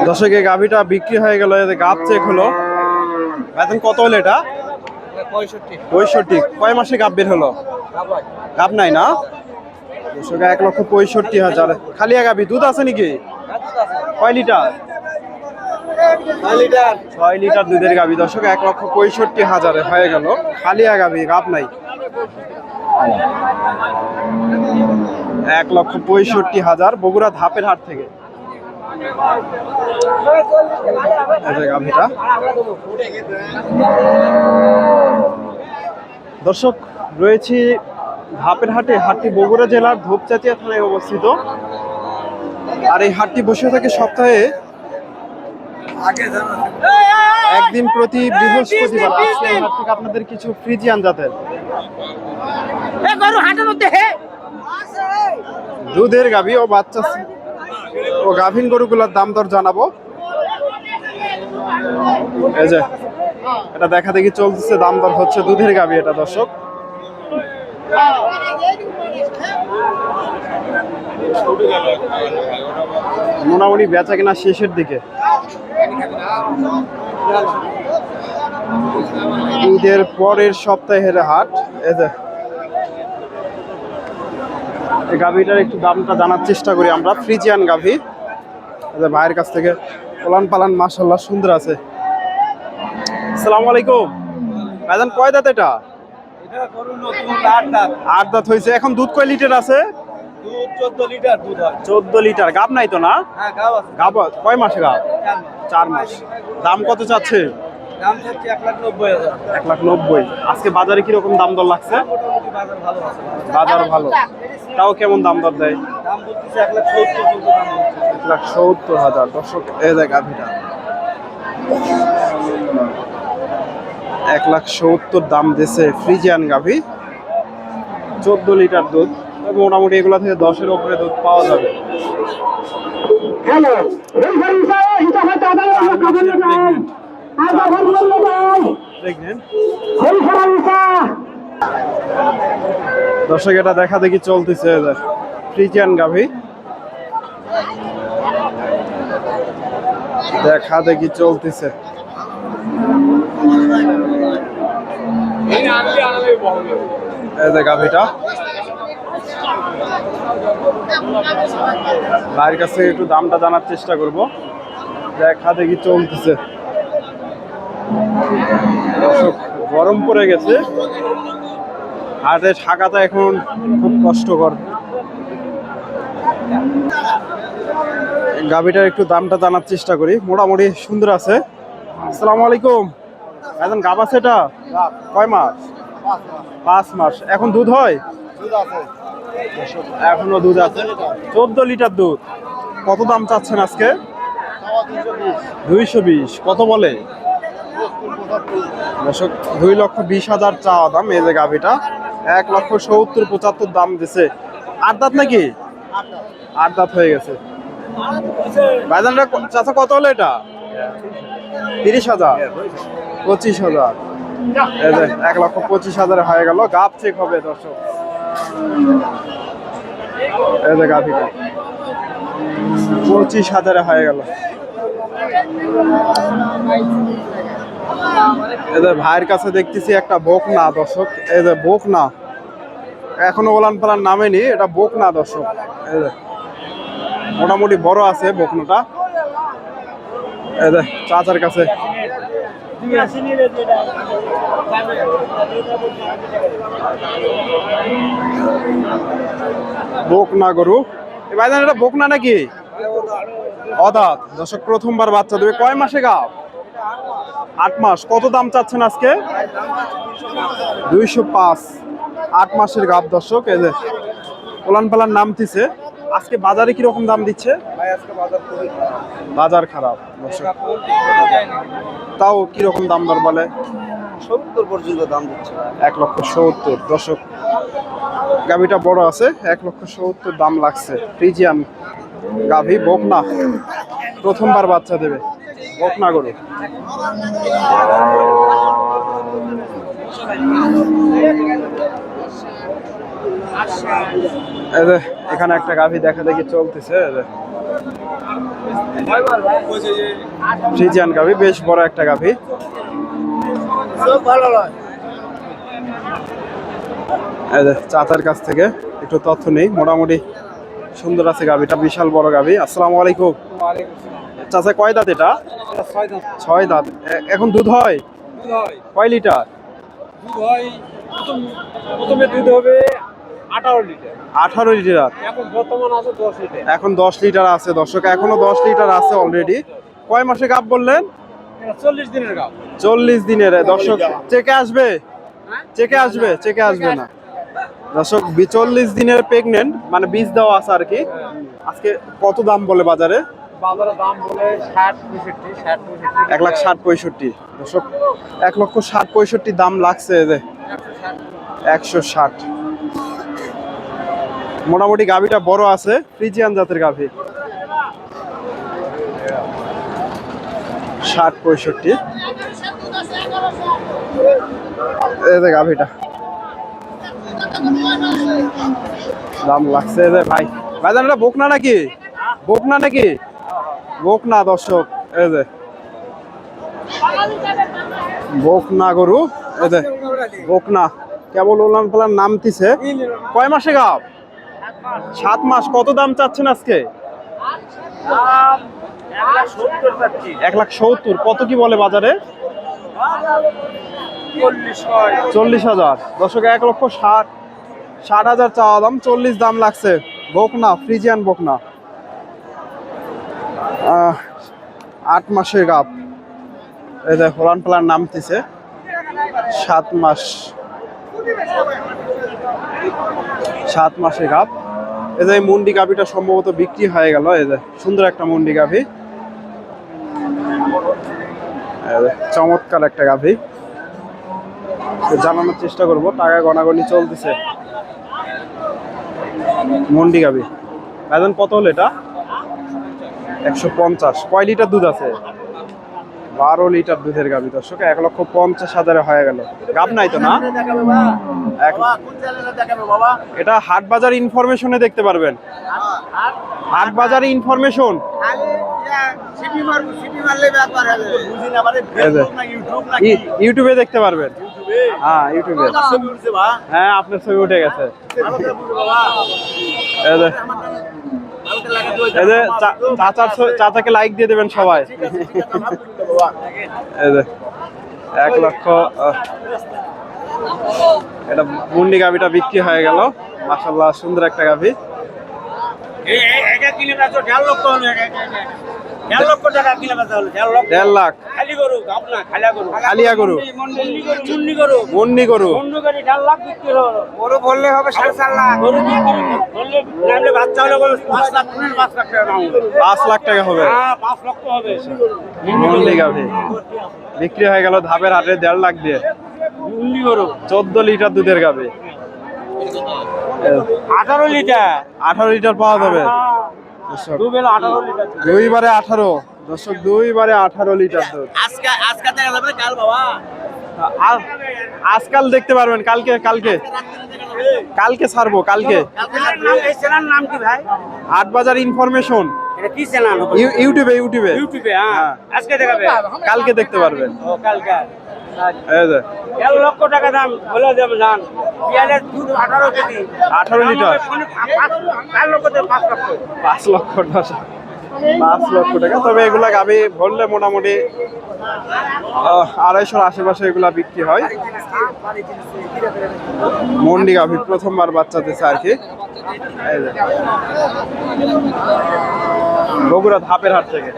দর্শকে গাভিটা বিক্রি হয়ে গেল, গাব চেক হলো। এখন কত হলো এটা? 65। কয় মাসে গাব বের হলো? গাব নাই না। দর্শক 1,65,000 খালিয়া গাভি। দুধ আছে নাকি? কয় লিটার? 6 লিটার দুধের গাভি। দর্শক 1,65,000 হয়ে গেল। খালিয়া গাভি, গাব নাই। 1,65,000 বগুড়া ধাপের হাট থেকে গাভিটা। দর্শক রয়েছি ধাপের হাটে। হাটটি বগুড়া জেলার ধূপচাচিয়া থানায় অবস্থিত। আর এই হাটটি বসে থাকে সপ্তাহে একদিন প্রতি বৃহস্পতিবার। আজকে এই হাট থেকে আপনাদের কিছু ফ্রিজিয়ান জাতের দুধের গাভী ও বাচ্চা ও গাভীন গরুগুলোর দাম দর জানাবো। এই যে এটা দেখা দেখি চলতেছে, দাম দর হচ্ছে। দুধের গাভী এটা দর্শক। মোটামুটি বেচা কিনা শেষের দিকে। ঈদের পরের সপ্তাহের হাট। এই যে এই গাভীটার একটু দামটা জানার চেষ্টা করি আমরা। ফ্রিজিয়ান গাভী, ভাইয়ের কাছ থেকে ওলান পালান মাশাআল্লাহ সুন্দর আছে। আসসালামু আলাইকুম ভাইজান, কয় দাঁত এটা? আট দাঁত হয়েছে। এখন দুধ কয় লিটার আছে? 14 লিটার। গাব নাই তো না? গাব কয় মাসে? গাব 4 মাস। দাম কত চাচ্ছে? 1,90,000। আজকে বাজারে কিরকম দাম দর লাগছে? বাজার ভালো। তাও কেমন দাম দর দেয়? 1,70,000। দর্শক এই যে গাভীটা 1,70,000 দাম দিয়েছে। ফ্রিজিয়ান গাভী, 14 লিটার দুধ। মোটামুটি এগুলা থেকে 10-এর উপরে দুধ পাওয়া যাবে। দর্শক এটা দেখা দেখি চলতেছে। ফ্রিজিয়ান গাভী দেখা দেখি চলতেছে। এই যে গাভীটা ভাইয়ের কাছে একটু দামটা জানার চেষ্টা করব। দেখা দেখি চলতেছে। গরম পড়ে গেছে, হাটে থাকাটা এখন খুব কষ্টকর। গাভীটার একটু দামটা জানার চেষ্টা করি। মোটামুটি সুন্দর আছে। আসসালামু আলাইকুম এখন গাব আছে এটা? কয় মাস? 5 মাস। এখন দুধ হয়? এখনো দুধ আছে। 14 লিটার দুধ। কত দাম চাচ্ছেন আজকে? 220। কত বলে? 2,20,000 চাওয়া দাম। এই যে গাভীটা 1,70,000-75 দাম দিছে। 8 দাঁত নাকি? 8 দাঁত হয়ে গেছে। ভাইজানরা চাচা কত হলো এটা? 30,000। 25,000। এই যে 1,25,000 হয়ে গেল। গাব চেক হবে দর্শক। এই যে গাভীটা 25,000 হয়ে গেল। এদের ভাইয়ের কাছে দেখতেছি একটা বকনা দর্শক। এই যে বকনা এখনো ওলান পালান নামেনি, এটা বকনা দর্শক। এই যে মোটামুটি বড় আছে বকনাটা। এই যে চাচার কাছে বকনা গরু। ভাইজান এটা বকনা নাকি? অদাঁত দর্শক, প্রথমবার বাচ্চা দেবে। কয় মাসে গাব? 8 মাস। কত দাম চাচ্ছেন আজকে? 205। 8 মাসের গাব দর্শক। এই যে ওলান পালান নামতিছে। আজকে বাজারে কিরকম দাম দিচ্ছে? বাজার খারাপ দর্শক। তাও কিরকম দাম দর বলে? 70 পর্যন্ত দাম দিচ্ছে। 1,70,000 দর্শক। গাভীটা বড় আছে, 1,70,000 দাম লাগছে। ফ্রিজিয়ান গাভী, বকনা, প্রথমবার বাচ্চা দেবে। বকনা গরু। এখানে একটা গাভী দেখা দেখি চলতেছে। ফ্রিজিয়ান গাভি, বেশ বড় একটা গাভি। এই যে চাচার কাছ থেকে একটু তথ্য নেই। মোটামুটি সুন্দর আছে গাভিটা, বিশাল বড় গাভি। আসসালামু আলাইকুম। চাচা কয় দাঁত এটা? 6 দাঁত। এখন দুধ হয় কয় লিটার? প্রথমে দুধ হবে 18 লিটার, 18 লিটার। এখন বর্তমান আছে 10 লিটার। এখন 10 লিটার আছে দর্শক, এখনো 10 লিটার আছে অলরেডি। কয় মাসে গাভ বললেন? এটা 40 দিনের গাব। 40 দিনের। দর্শক চেকে আসবে, চেকে আসবে, চেকে আসবে না দর্শক। 40 দিনের প্রেগনেন্ট, মানে বীজ দেওয়া আছে আর কি। আজকে কত দাম বলে বাজারে? বাজারে দাম বলে 60 65 1,60,65 দর্শক, 1,60,65 দাম লাগছে। এই যে 160। মোটামুটি গাভিটা বড় আছে, ফ্রিজিয়ান জাতের গাভি। 60-65 এই যে গাভিটা দাম লাগছে। এই যে ভাই, ভাইজান এটা বকনা নাকি? বকনা নাকি? বকনা দর্শক। এই যে বকনা গরু, এই যে বকনা কেবল ওলান পালান নামতিছে। কয় মাসে গাব? 7 মাস। কত দাম চাচ্ছেন আজকে? 1,70,000। কত কি বলে বাজারে? 40,000 দর্শক। 1,60,000 চাওয়া দাম, 40 দাম লাগছে। বকনা, ফ্রিজিয়ান বকনা, 8 মাসের গাব। এই যে হোলান পালান নামতিছে, 7 মাস, 7 মাসের গাব। এই যে মুন্ডি গাভিটা সম্ভবত বিক্রি হয়ে গেল। এই যে সুন্দর একটা মুন্ডি গাভি, চমৎকার একটা গাভি। জানানোর চেষ্টা করব। টাকা গণাগণি চলতেছে। মুন্ডি গাভি এখন কত হলো এটা? 150। কয় লিটার দুধ আছে? 12 লিটার দুধের গাভি দর্শক। 1,50,000 হয়ে গেল। গাব নাই তো না? এটা হাট বাজার ইনফরমেশনে দেখতে পারবেন। হাট বাজার ইনফরমেশন, ইউটিউবে দেখতে পারবেন। হ্যাঁ ইউটিউবে। হ্যাঁ আপনার ছবি উঠে গেছে। এই যে চাচাকে লাইক দিয়ে দেবেন সবাই। এই যে 1 লক্ষ। এটা মুন্ডি গাভিটা বিক্রি হয়ে গেল। মাশাআল্লাহ সুন্দর একটা গাভি। 1.5 লাখ। খালিয়া গরু, মুন্ডি গরু। গরু বললে হবে 4.5 লাখ। গরু বললে বাচ্চা হলে 5 লাখ 5 লাখ টাকা হবে। 5 লক্ষ হবে। মুন্ডি গাভি বিক্রি হয়ে গেল ধাপের হাটে 1.5 লাখ দিয়ে। মুন্ডি গরু 14 লিটার দুধের গাভি। 18 লিটার। 18 লিটার পাওয়া যাবে। দুবেলা 18 লিটার। 2 বারে 18 দর্শক, 2 বারে 18 লিটার দুধ। আজকে দেখা যাবে কাল বাবা। আজকাল দেখতে পারবেন, কালকে কালকে কালকে ছাড়বো। কালকে এই চ্যানেল নাম কি ভাই? হাট বাজার ইনফরমেশন। এটা কি চ্যানেল? ইউটিউবে। ইউটিউবে হ্যাঁ। আজকে দেখাবে? কালকে দেখতে পারবেন। ও কালকে। এই যে 1 লক্ষ টাকা দাম বলে দেব জান। পিয়ালের দুধ 18 কেজি। 18 লিটার। 4 লক্ষ থেকে 5 লক্ষ। 5 লক্ষ টাকা। 5 লক্ষ টাকা। তবে এগুলা গাভি ভরলে মোটামুটি 250-র আশেপাশে এগুলা বিক্রি হয়। মুন্ডি গাভি প্রথমবার বাচ্চা দিচ্ছে আর কি। এই যে বগুড়া ধাপের হাট থেকে।